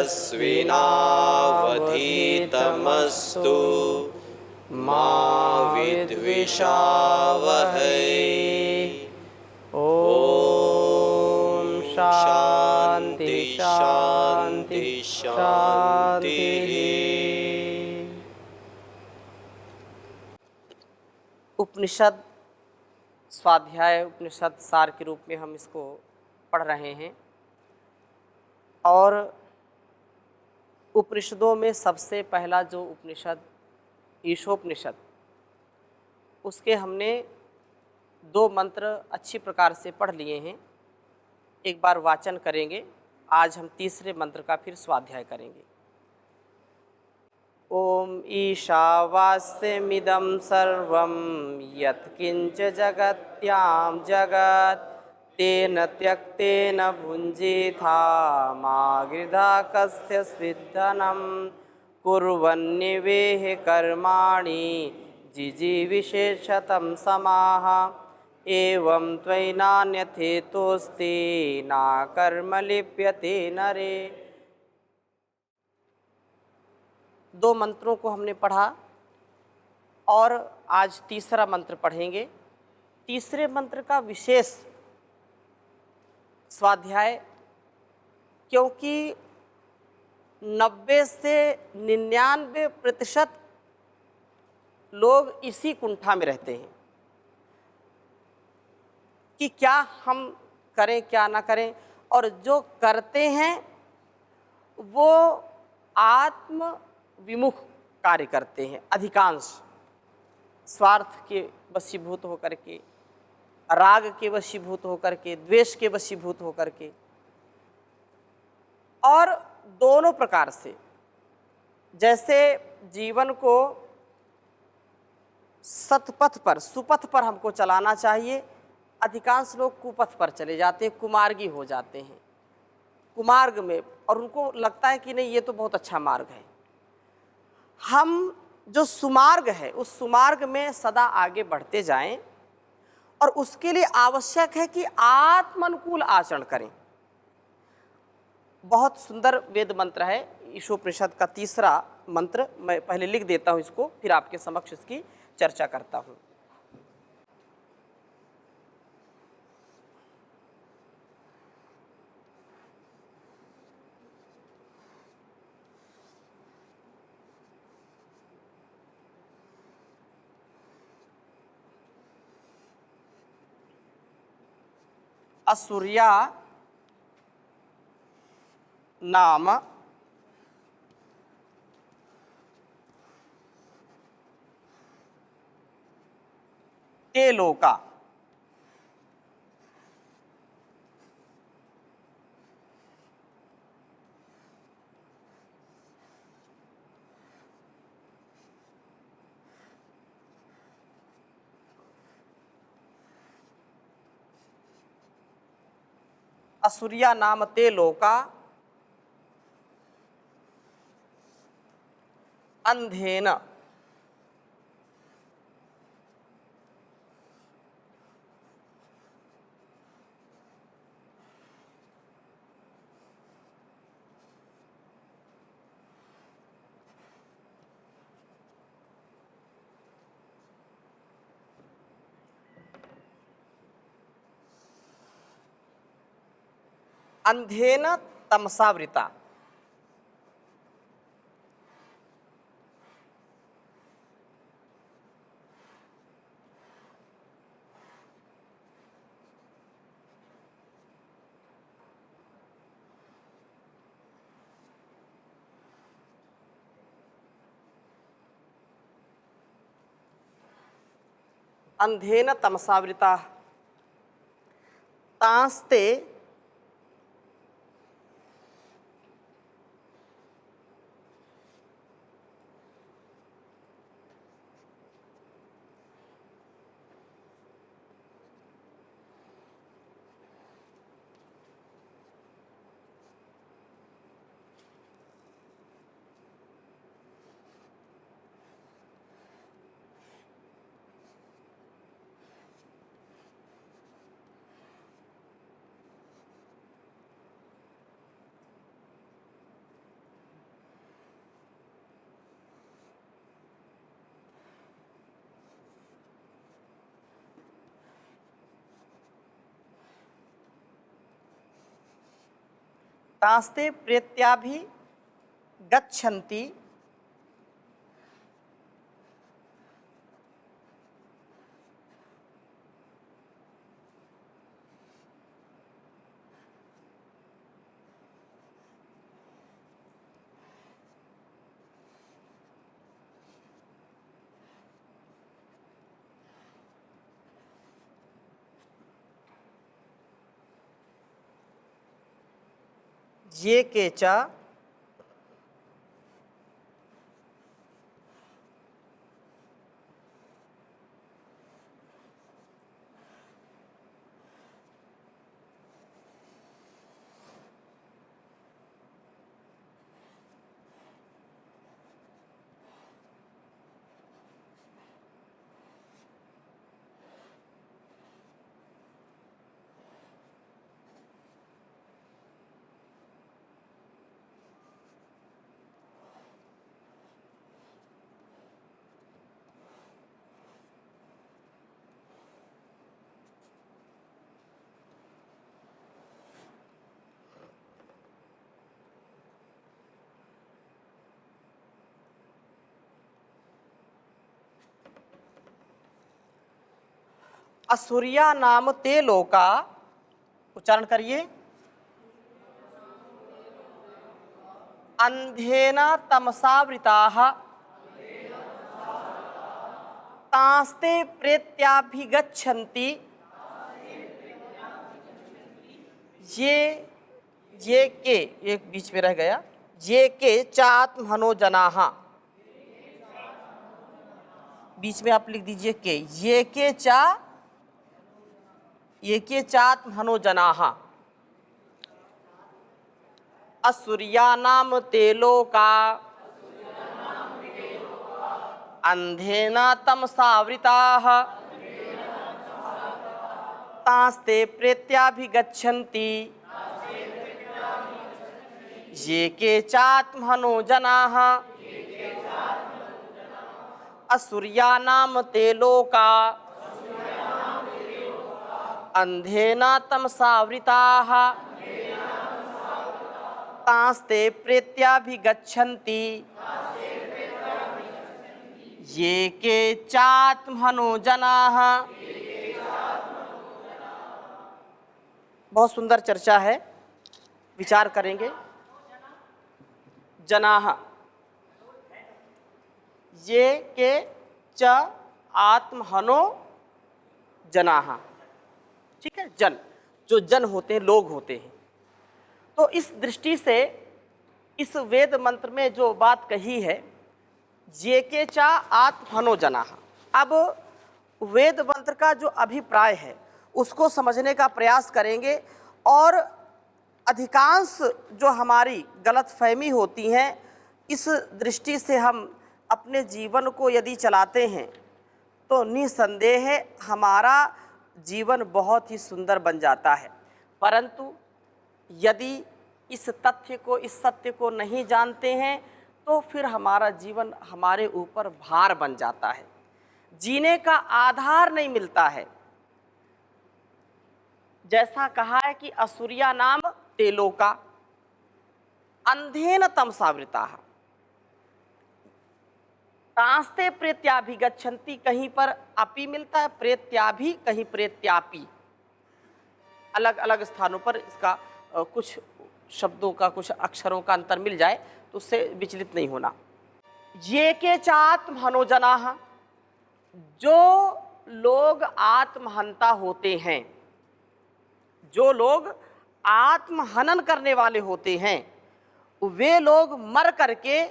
तेजस्विनावधीतमस्तु मा विद्विषावहै। ओम शांति शांति शांति। उपनिषद स्वाध्याय उपनिषद सार के रूप में हम इसको पढ़ रहे हैं और उपनिषदों में सबसे पहला जो उपनिषद ईशोपनिषद, उसके हमने 2 मंत्र अच्छी प्रकार से पढ़ लिए हैं। एक बार वाचन करेंगे। आज हम तीसरे मंत्र का फिर स्वाध्याय करेंगे। ओम ईशावास्यमिदं सर्वं यत्किंच जगत्यां जगत् तेन त्यक्तेन भुञ्जीथा मा गृधा कस्य स्विद्धनं कुर्वन्निवेह कर्माणि जिजीविषेशतं समाः एवं त्वयि नान्यथेतोऽस्ति ना कर्म लिप्यते नरे। 2 मंत्रों को हमने पढ़ा और आज तीसरा मंत्र पढ़ेंगे। तीसरे मंत्र का विशेष स्वाध्याय, क्योंकि 90 से 99% लोग इसी कुंठा में रहते हैं कि क्या हम करें क्या ना करें, और जो करते हैं वो आत्म विमुख कार्य करते हैं। अधिकांश स्वार्थ के वशीभूत होकर के, राग के वशीभूत होकर के, द्वेष के वशीभूत होकर के, और दोनों प्रकार से। जैसे जीवन को सतपथ पर, सुपथ पर हमको चलाना चाहिए, अधिकांश लोग कुपथ पर चले जाते हैं, कुमार्गी हो जाते हैं कुमार्ग में, और उनको लगता है कि नहीं ये तो बहुत अच्छा मार्ग है। हम जो सुमार्ग है उस सुमार्ग में सदा आगे बढ़ते जाएं, और उसके लिए आवश्यक है कि आत्मानुकूल आचरण करें। बहुत सुंदर वेद मंत्र है ईशोपनिषद का तीसरा मंत्र। मैं पहले लिख देता हूँ इसको, फिर आपके समक्ष इसकी चर्चा करता हूँ। असुर्या नाम ते लोका। असुरिया नाम ते लोका अंधेन अंधेन तमसावृता। अंधेन तमसावृता तांस्ते तास्ते प्रेत्याभि गच्छन्ति ये के च असुरिया नाम ते लोका, उच्चारण करिए, अंधेन तमसावृताः तास्ते प्रेत्याभिगच्छन्ति ये के, एक बीच में रह गया, ये के चात्महनो जनाः, बीच में आप लिख दीजिए के, ये के चात्महनो जनाः असुर्यानाम ते लोका अंधेन तमसावृताः तास्ते प्रेत्याभिगच्छन्ति ये के चात्महनो जनाः असुर्यानाम ते लोका अंधेन तमसावृताः तास्ते प्रेत्याभिगच्छन्ति ये के चात्महनो जनाः। बहुत सुंदर चर्चा है, विचार करेंगे। जनाः, ये के च आत्महनो जनाः, ठीक है, जन, जो जन होते हैं, लोग होते हैं। तो इस दृष्टि से इस वेद मंत्र में जो बात कही है, ये के चा आत्महनो जनाः, अब वेद मंत्र का जो अभिप्राय है उसको समझने का प्रयास करेंगे और अधिकांश जो हमारी गलतफहमी होती हैं, इस दृष्टि से हम अपने जीवन को यदि चलाते हैं तो निसंदेह हमारा जीवन बहुत ही सुंदर बन जाता है। परंतु यदि इस तथ्य को, इस सत्य को नहीं जानते हैं तो फिर हमारा जीवन हमारे ऊपर भार बन जाता है, जीने का आधार नहीं मिलता है। जैसा कहा है कि असुरिया नाम ते लोका अंधेन तमसावृताः तास्ते प्रेत्याभिगच्छन्ति, कहीं पर अपि मिलता है, प्रेत्याभि, कहीं प्रेत्यापि, अलग अलग स्थानों पर इसका कुछ शब्दों का, कुछ अक्षरों का अंतर मिल जाए तो उससे विचलित नहीं होना। ये के चात्महनो जनाः, जो लोग आत्महंता होते हैं, जो लोग आत्महनन करने वाले होते हैं, वे लोग मर करके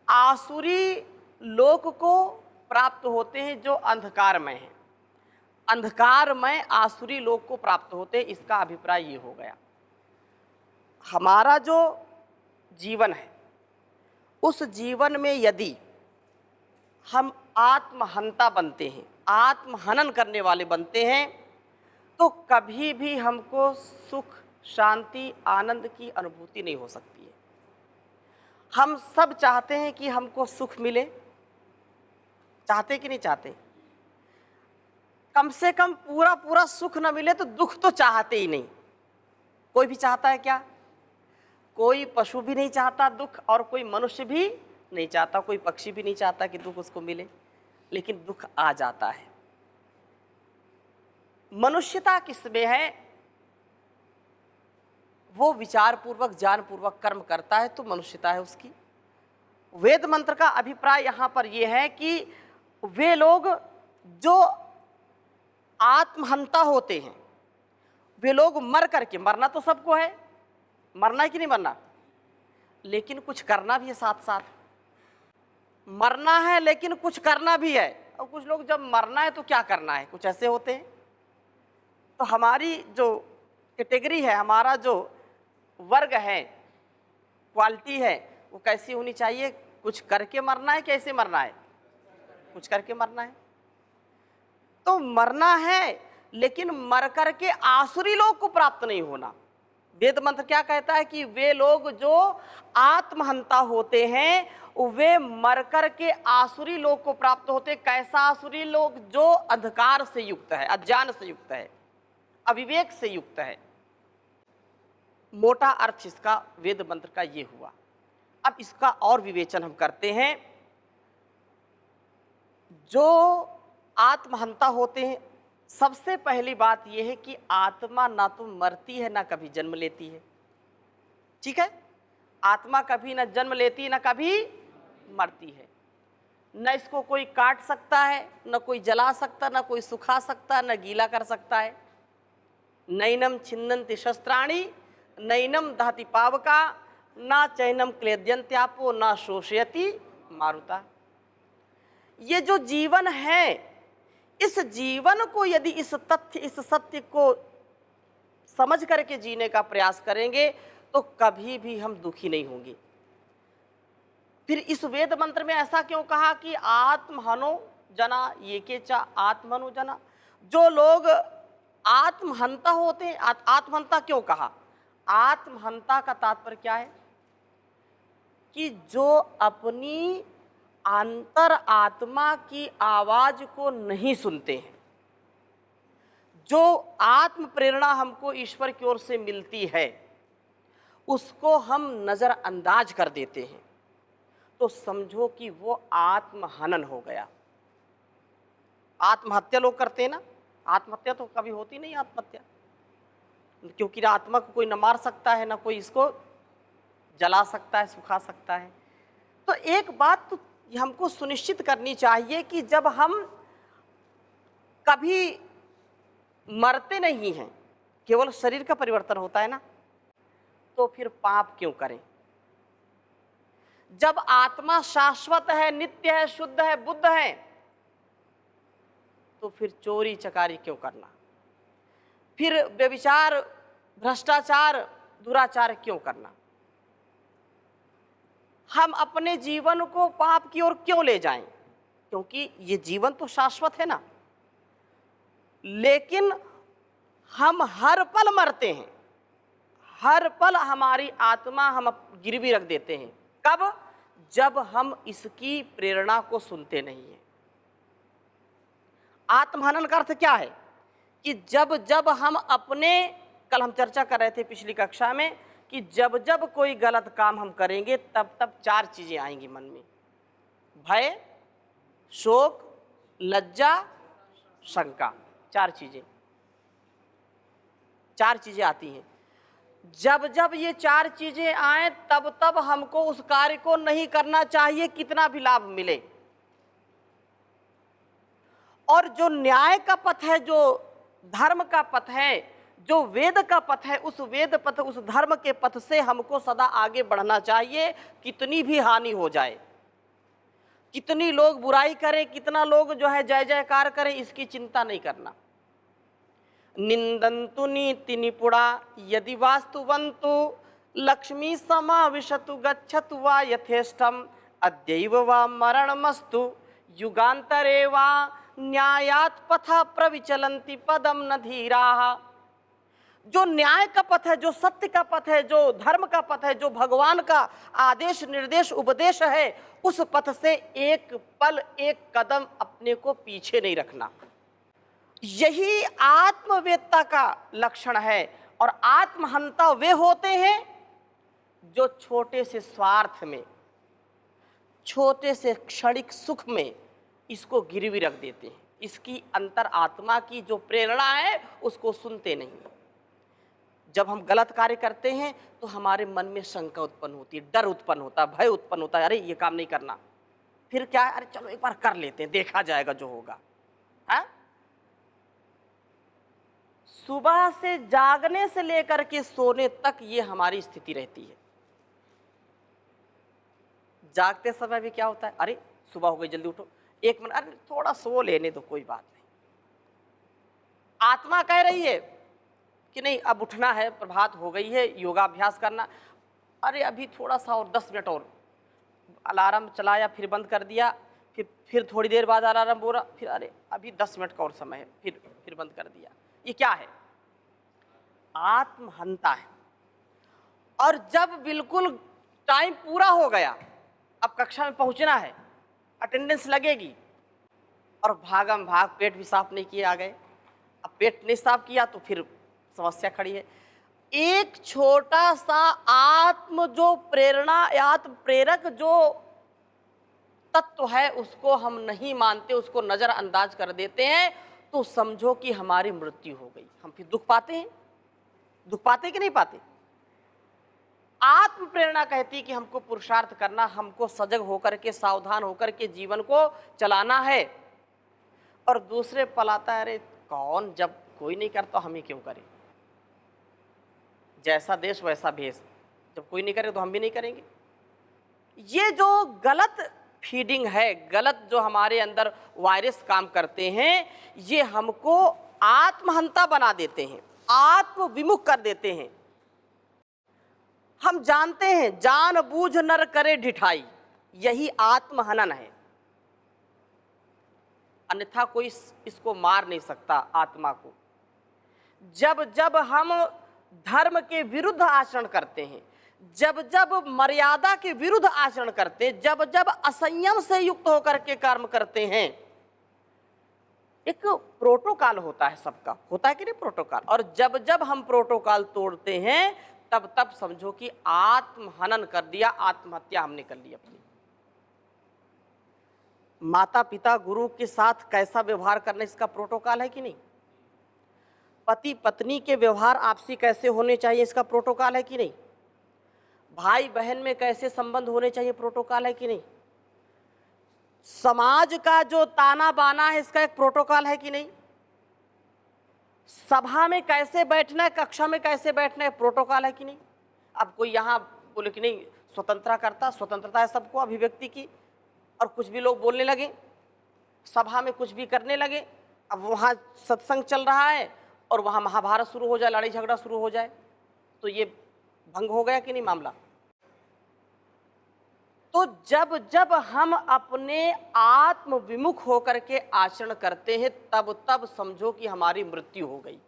आसुरी लोक को प्राप्त होते हैं, जो अंधकारमय है, अंधकारमय आसुरी लोक को प्राप्त होते हैं। इसका अभिप्राय ये हो गया। हमारा जो जीवन है उस जीवन में यदि हम आत्महंता बनते हैं, आत्महनन करने वाले बनते हैं, तो कभी भी हमको सुख, शांति, आनंद की अनुभूति नहीं हो सकती है। हम सब चाहते हैं कि हमको सुख मिले, चाहते कि नहीं चाहते? कम से कम पूरा पूरा सुख न मिले तो दुख तो चाहते ही नहीं। कोई भी चाहता है क्या? कोई पशु भी नहीं चाहता दुख और कोई मनुष्य भी नहीं चाहता, कोई पक्षी भी नहीं चाहता कि दुख उसको मिले, लेकिन दुख आ जाता है। मनुष्यता किसमें है? वो विचार पूर्वक ज्ञान पूर्वक कर्म करता है तो मनुष्यता है उसकी। वेद मंत्र का अभिप्राय यहाँ पर यह है कि वे लोग जो आत्महंता होते हैं, वे लोग मर करके, मरना तो सबको है, मरना है कि नहीं मरना, लेकिन कुछ करना भी है साथ साथ। मरना है लेकिन कुछ करना भी है। और कुछ लोग जब मरना है तो क्या करना है, कुछ ऐसे होते हैं। तो हमारी जो कैटेगरी है, हमारा जो वर्ग है, क्वालिटी है, वो कैसी होनी चाहिए? कुछ करके मरना है, कैसे मरना है? कुछ करके मरना है। तो मरना है लेकिन मर करके आसुरी लोग को प्राप्त नहीं होना। वेद मंत्र क्या कहता है कि वे लोग जो आत्महंता होते हैं वे मर करके आसुरी लोग को प्राप्त होते। कैसा आसुरी लोग? जो अंधकार से युक्त है, अज्ञान से युक्त है, अविवेक से युक्त है। मोटा अर्थ इसका वेद मंत्र का ये हुआ। अब इसका और विवेचन हम करते हैं। जो आत्महंता होते हैं, सबसे पहली बात यह है कि आत्मा ना तो मरती है ना कभी जन्म लेती है। ठीक है? आत्मा कभी ना जन्म लेती है ना कभी मरती है। न इसको कोई काट सकता है, न कोई जला सकता, न कोई सुखा सकता, न गीला कर सकता है। नैनम छिन्नन्ति शस्त्राणि नैनम दहति पावका ना चैनम क्लेद्यन्त्यापो ना शोषयति मारुता। ये जो जीवन है, इस जीवन को यदि इस तथ्य, इस सत्य को समझ करके जीने का प्रयास करेंगे तो कभी भी हम दुखी नहीं होंगे। फिर इस वेद मंत्र में ऐसा क्यों कहा कि आत्महनो जना ये के चा आत्महनो जना? जो लोग आत्महंता होते हैं, आत्महंता क्यों कहा? आत्महंता का तात्पर्य क्या है? कि जो अपनी अंतर आत्मा की आवाज को नहीं सुनते हैं, जो आत्म प्रेरणा हमको ईश्वर की ओर से मिलती है उसको हम नजरअंदाज कर देते हैं, तो समझो कि वो आत्महनन हो गया। आत्महत्या लोग करते हैं ना, आत्महत्या तो कभी होती नहीं आत्महत्या, क्योंकि ना आत्मा को कोई न मार सकता है, ना कोई इसको जला सकता है, सुखा सकता है। तो एक बात तो हमको सुनिश्चित करनी चाहिए कि जब हम कभी मरते नहीं हैं, केवल शरीर का परिवर्तन होता है ना, तो फिर पाप क्यों करें? जब आत्मा शाश्वत है, नित्य है, शुद्ध है, बुद्ध है, तो फिर चोरी चकारी क्यों करना? फिर व्यभिचार, भ्रष्टाचार, दुराचार क्यों करना? हम अपने जीवन को पाप की ओर क्यों ले जाएं? क्योंकि ये जीवन तो शाश्वत है ना। लेकिन हम हर पल मरते हैं, हर पल हमारी आत्मा हम गिरवी रख देते हैं। कब? जब हम इसकी प्रेरणा को सुनते नहीं हैं। आत्महनन का अर्थ क्या है? कि जब जब हम अपने, कल हम चर्चा कर रहे थे पिछली कक्षा में, कि जब जब कोई गलत काम हम करेंगे तब तब चार चीजें आएंगी मन में: भय, शोक, लज्जा, शंका। चार चीजें आती हैं। जब जब ये चार चीजें आए तब तब हमको उस कार्य को नहीं करना चाहिए, कितना भी लाभ मिले। और जो न्याय का पथ है, जो धर्म का पथ है, जो वेद का पथ है, उस वेद पथ, उस धर्म के पथ से हमको सदा आगे बढ़ना चाहिए। कितनी भी हानि हो जाए, कितनी लोग बुराई करें, कितना लोग जो है जय जयकार करें, इसकी चिंता नहीं करना। निंदन्तु नीति निपुणा यदि वास्तुवन्तु लक्ष्मी समाविशतु गच्छतु वा यथेष्टम अद्यैव वा मरणमस्तु युगांतरे वा न्यायात् पथा प्रविचलन्ति पदम न धीराः। जो न्याय का पथ है, जो सत्य का पथ है, जो धर्म का पथ है, जो भगवान का आदेश निर्देश उपदेश है, उस पथ से एक पल एक कदम अपने को पीछे नहीं रखना। यही आत्मवेत्ता का लक्षण है। और आत्महंता वे होते हैं जो छोटे से स्वार्थ में, छोटे से क्षणिक सुख में इसको गिरवी रख देते हैं, इसकी अंतर आत्मा की जो प्रेरणा है उसको सुनते नहीं। जब हम गलत कार्य करते हैं तो हमारे मन में शंका उत्पन्न होती है, डर उत्पन्न होता है, भय उत्पन्न होता है, अरे ये काम नहीं करना। फिर क्या है, अरे चलो एक बार कर लेते हैं, देखा जाएगा जो होगा। है सुबह से जागने से लेकर के सोने तक ये हमारी स्थिति रहती है। जागते समय भी क्या होता है, अरे सुबह हो गई जल्दी उठो, एक मिनट अरे थोड़ा सो लेने दो, कोई बात नहीं। आत्मा कह रही है कि नहीं अब उठना है, प्रभात हो गई है, योगाभ्यास करना, अरे अभी थोड़ा सा और 10 मिनट और। अलार्म चलाया, फिर बंद कर दिया, फिर थोड़ी देर बाद अलार्म बोला, फिर अरे अभी 10 मिनट का और समय है, फिर बंद कर दिया। ये क्या है, आत्महंता है। और जब बिल्कुल टाइम पूरा हो गया, अब कक्षा में पहुंचना है, अटेंडेंस लगेगी, और भागम भाग पेट भी साफ नहीं किए आ गए। अब पेट नहीं साफ किया तो फिर समस्या खड़ी है। एक छोटा सा आत्म जो प्रेरणा, आत्म प्रेरक जो तत्व है उसको हम नहीं मानते, उसको नजरअंदाज कर देते हैं, तो समझो कि हमारी मृत्यु हो गई। हम फिर दुख पाते हैं, दुख पाते कि नहीं पाते। आत्म प्रेरणा कहती कि हमको पुरुषार्थ करना, हमको सजग होकर के, सावधान होकर के जीवन को चलाना है। और दूसरे पलाता है, अरे कौन, जब कोई नहीं करता हम ही क्यों करें, जैसा देश वैसा भेष, जब कोई नहीं करे तो हम भी नहीं करेंगे। ये जो गलत फीडिंग है, गलत जो हमारे अंदर वायरस काम करते हैं, ये हमको आत्महंता बना देते हैं, आत्म विमुख कर देते हैं। हम जानते हैं जानबूझ नर करे ढिठाई, यही आत्महनन है, अन्यथा कोई इसको मार नहीं सकता आत्मा को। जब जब हम धर्म के विरुद्ध आचरण करते हैं, जब जब मर्यादा के विरुद्ध आचरण करते हैं, जब जब असंयम से युक्त होकर के कर्म करते हैं, एक प्रोटोकॉल होता है, सबका होता है कि नहीं प्रोटोकॉल, और जब जब हम प्रोटोकॉल तोड़ते हैं तब तब समझो कि आत्महनन कर दिया, आत्महत्या हमने कर ली अपनी। माता पिता गुरु के साथ कैसा व्यवहार करना, इसका प्रोटोकॉल है कि नहीं। पति पत्नी के व्यवहार आपसी कैसे होने चाहिए, इसका प्रोटोकॉल है कि नहीं। भाई बहन में कैसे संबंध होने चाहिए, प्रोटोकॉल है कि नहीं। समाज का जो ताना बाना है, इसका एक प्रोटोकॉल है कि नहीं। सभा में कैसे बैठना है, कक्षा में कैसे बैठना है, प्रोटोकॉल है कि नहीं। अब कोई यहाँ बोले कि नहीं स्वतंत्रता है सबको अभिव्यक्ति की, और कुछ भी लोग बोलने लगे, सभा में कुछ भी करने लगे। अब वहाँ सत्संग चल रहा है और वहाँ महाभारत शुरू हो जाए, लड़ाई झगड़ा शुरू हो जाए, तो ये भंग हो गया कि नहीं मामला। तो जब जब हम अपने आत्म विमुख होकर के आचरण करते हैं, तब तब समझो कि हमारी मृत्यु हो गई।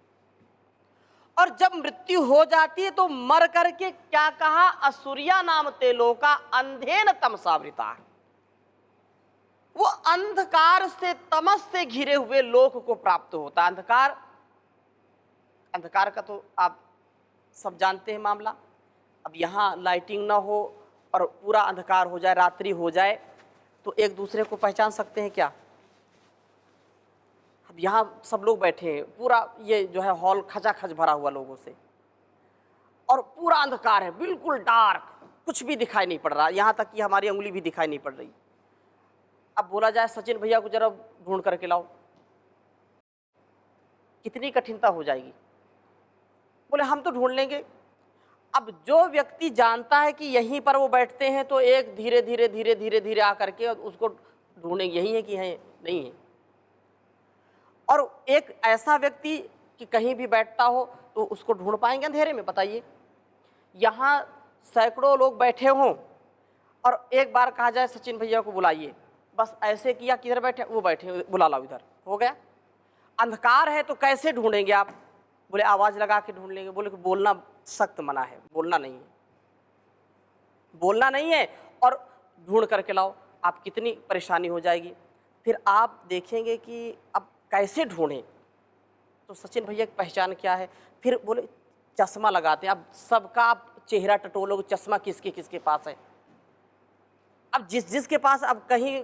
और जब मृत्यु हो जाती है तो मर करके क्या कहा, असुरिया नाम तेलो का अंधेन तमसावृता, वो अंधकार से, तमस से घिरे हुए लोक को प्राप्त होता है। अंधकार का तो आप सब जानते हैं मामला। अब यहाँ लाइटिंग ना हो और पूरा अंधकार हो जाए, रात्रि हो जाए, तो एक दूसरे को पहचान सकते हैं क्या। अब यहाँ सब लोग बैठे हैं, पूरा ये जो है हॉल खचाखच भरा हुआ लोगों से, और पूरा अंधकार है, बिल्कुल डार्क, कुछ भी दिखाई नहीं पड़ रहा, यहाँ तक कि हमारी उंगली भी दिखाई नहीं पड़ रही। अब बोला जाए सचिन भैया को जरा ढूंढ करके लाओ, कितनी कठिनता हो जाएगी। बोले हम तो ढूंढ लेंगे। अब जो व्यक्ति जानता है कि यहीं पर वो बैठते हैं, तो एक धीरे धीरे धीरे धीरे धीरे आकर के उसको ढूंढेंगे, यही है कि है नहीं है। और एक ऐसा व्यक्ति कि कहीं भी बैठता हो तो उसको ढूंढ पाएंगे अंधेरे में, बताइए। यहाँ सैकड़ों लोग बैठे हों और एक बार कहा जाए सचिन भैया को बुलाइए, बस ऐसे किया, किधर बैठे, वो बैठे, बुला लाओ इधर, हो गया। अंधकार है तो कैसे ढूंढेंगे आप। बोले आवाज़ लगा के ढूंढ लेंगे। बोले कि बोलना सख्त मना है, बोलना नहीं है, बोलना नहीं है, और ढूंढ करके लाओ। आप कितनी परेशानी हो जाएगी। फिर आप देखेंगे कि अब कैसे ढूंढें। तो सचिन भैया की पहचान क्या है, फिर बोले चश्मा लगाते हैं। अब सबका आप चेहरा टटोलोगे, चश्मा किसके किसके पास है। अब जिसके पास, अब कहीं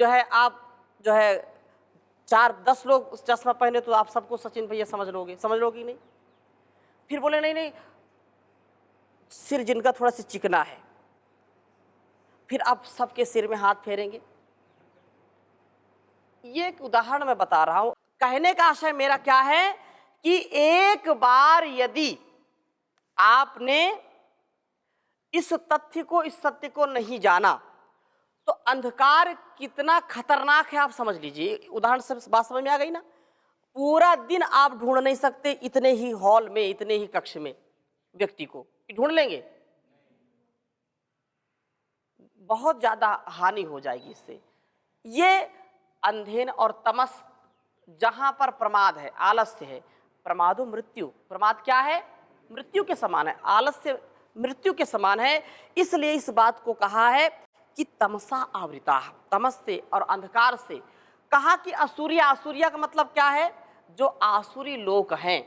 जो है आप जो है 4-10 लोग उस चश्मा पहने तो आप सबको सचिन भैया समझ लोगे नहीं। फिर बोले नहीं नहीं, सिर जिनका थोड़ा सा चिकना है, फिर आप सबके सिर में हाथ फेरेंगे। ये एक उदाहरण मैं बता रहा हूं। कहने का आशय मेरा क्या है कि एक बार यदि आपने इस तथ्य को, इस सत्य को नहीं जाना तो अंधकार कितना खतरनाक है आप समझ लीजिए। उदाहरण से बात समझ में आ गई ना। पूरा दिन आप ढूंढ नहीं सकते इतने ही हॉल में, इतने ही कक्ष में व्यक्ति को ढूंढ लेंगे, बहुत ज्यादा हानि हो जाएगी इससे। ये अंधेन और तमस, जहां पर प्रमाद है, आलस्य है, प्रमादो मृत्यु। प्रमाद क्या है? मृत्यु के समान है। आलस्य मृत्यु के समान है। इसलिए इस बात को कहा है कि तमसा आवृता, तमस से और अंधकार से। कहा कि असुरिया, असुरिया का मतलब क्या है? जो आसुरी लोक हैं,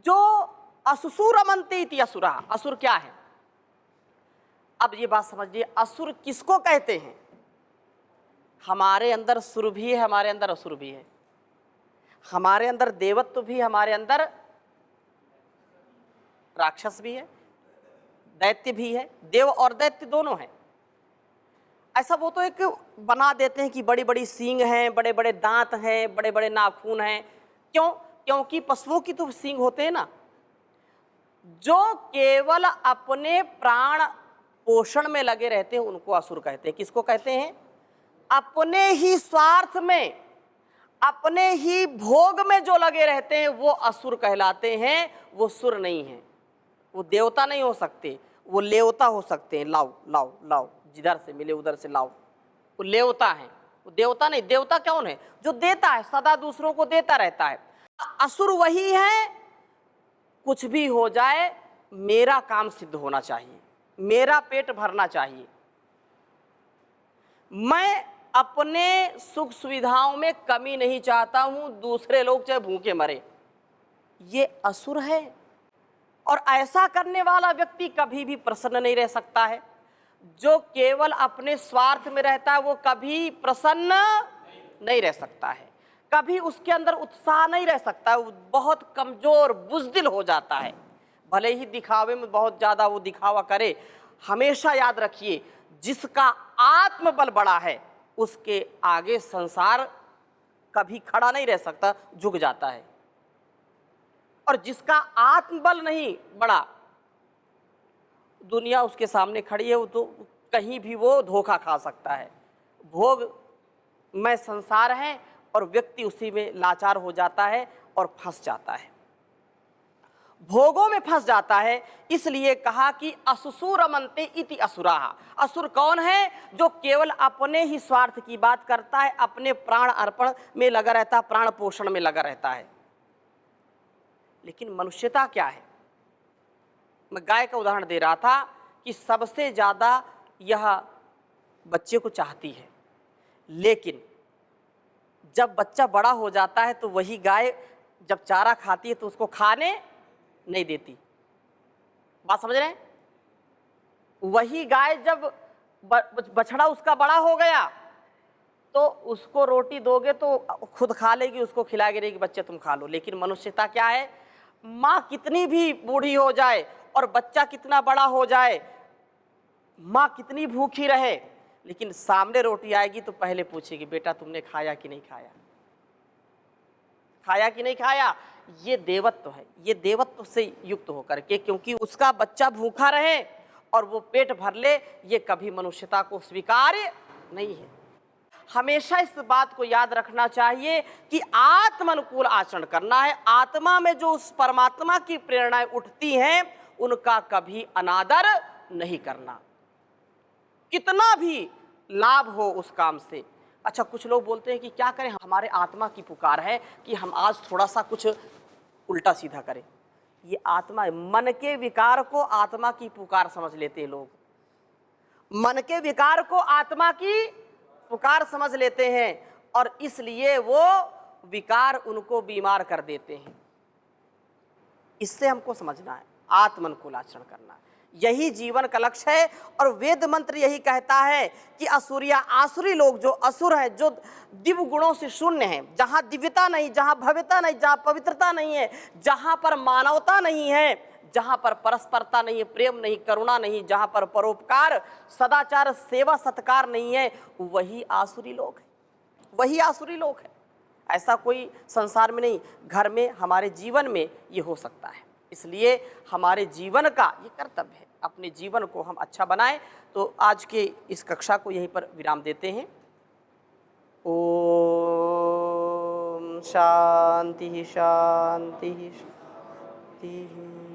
जो असुसूरमन्ते इति असुरा। असुर क्या है? अब ये बात समझिए, असुर किसको कहते हैं? हमारे अंदर सुर भी है, हमारे अंदर असुर भी है, हमारे अंदर देवत्व भी, हमारे अंदर राक्षस भी है, दैत्य भी है। देव और दैत्य दोनों हैं। ऐसा वो तो एक बना देते हैं कि बड़ी बड़ी सींग हैं, बड़े बड़े दांत हैं, बड़े बड़े नाखून हैं। क्यों? क्योंकि पशुओं की तो सींग होते हैं ना। जो केवल अपने प्राण पोषण में लगे रहते हैं उनको असुर कहते हैं। किसको कहते हैं? अपने ही स्वार्थ में, अपने ही भोग में जो लगे रहते हैं वो असुर कहलाते हैं। वो सुर नहीं है, वो देवता नहीं हो सकते, वो लेवता हो सकते हैं। लाओ लाओ लाओ, जिधर से मिले उधर से लाओ, वो लेवता है, वो देवता नहीं। देवता कौन है? जो देता है, सदा दूसरों को देता रहता है। असुर वही है, कुछ भी हो जाए मेरा काम सिद्ध होना चाहिए, मेरा पेट भरना चाहिए, मैं अपने सुख सुविधाओं में कमी नहीं चाहता हूं, दूसरे लोग चाहे भूखे मरे। ये असुर है। और ऐसा करने वाला व्यक्ति कभी भी प्रसन्न नहीं रह सकता है। जो केवल अपने स्वार्थ में रहता है वो कभी प्रसन्न नहीं रह सकता है, कभी उसके अंदर उत्साह नहीं रह सकता है। वो बहुत कमजोर, बुज़दिल हो जाता है। भले ही दिखावे में बहुत ज्यादा वो दिखावा करे, हमेशा याद रखिए, जिसका आत्मबल बड़ा है उसके आगे संसार कभी खड़ा नहीं रह सकता, झुक जाता है। और जिसका आत्मबल नहीं बड़ा, दुनिया उसके सामने खड़ी है, वो तो कहीं भी वो धोखा खा सकता है। भोग में संसार है और व्यक्ति उसी में लाचार हो जाता है और फंस जाता है, भोगों में फंस जाता है। इसलिए कहा कि असुसूरमन्ते इति असुराः। असुर कौन है? जो केवल अपने ही स्वार्थ की बात करता है, अपने प्राण अर्पण में लगा रहता है, प्राण पोषण में लगा रहता है। लेकिन मनुष्यता क्या है? मैं गाय का उदाहरण दे रहा था कि सबसे ज्यादा यह बच्चे को चाहती है, लेकिन जब बच्चा बड़ा हो जाता है तो वही गाय जब चारा खाती है तो उसको खाने नहीं देती। बात समझ रहे हैं? वही गाय जब बछड़ा उसका बड़ा हो गया तो उसको रोटी दोगे तो खुद खा लेगी, उसको खिलाएगी नहीं कि बच्चे तुम खा लो। लेकिन मनुष्यता क्या है? माँ कितनी भी बूढ़ी हो जाए और बच्चा कितना बड़ा हो जाए, माँ कितनी भूखी रहे, लेकिन सामने रोटी आएगी तो पहले पूछेगी बेटा तुमने खाया कि नहीं खाया, खाया कि नहीं खाया। ये देवत्व है, ये देवत्व से युक्त होकर के, क्योंकि उसका बच्चा भूखा रहे और वो पेट भर ले, ये कभी मनुष्यता को स्वीकार्य नहीं है। हमेशा इस बात को याद रखना चाहिए कि आत्म अनुकूल आचरण करना है। आत्मा में जो उस परमात्मा की प्रेरणाएं उठती हैं उनका कभी अनादर नहीं करना, कितना भी लाभ हो उस काम से। अच्छा, कुछ लोग बोलते हैं कि क्या करें, हमारे आत्मा की पुकार है कि हम आज थोड़ा सा कुछ उल्टा सीधा करें। ये आत्मा, मन के विकार को आत्मा की पुकार समझ लेते हैं लोग, मन के विकार को आत्मा की पुकार समझ लेते हैं और इसलिए वो विकार उनको बीमार कर देते हैं। इससे हमको समझना है। आत्मनुकूल आचरण करना, यही जीवन का लक्ष्य है। और वेद मंत्र यही कहता है कि असुरिया आसुरी लोग, जो असुर हैं, जो दिव्य गुणों से शून्य हैं, जहाँ दिव्यता नहीं, जहाँ भव्यता नहीं, जहाँ पवित्रता नहीं है, जहाँ पर मानवता नहीं है, जहाँ पर परस्परता नहीं है, प्रेम नहीं, करुणा नहीं, जहाँ पर परोपकार, सदाचार, सेवा, सत्कार नहीं है, वही आसुरी लोग हैं, वही आसुरी लोग हैं। ऐसा कोई संसार में नहीं, घर में, हमारे जीवन में ये हो सकता है। इसलिए हमारे जीवन का ये कर्तव्य है, अपने जीवन को हम अच्छा बनाएं। तो आज के इस कक्षा को यहीं पर विराम देते हैं। ओम शांति शांति शांति।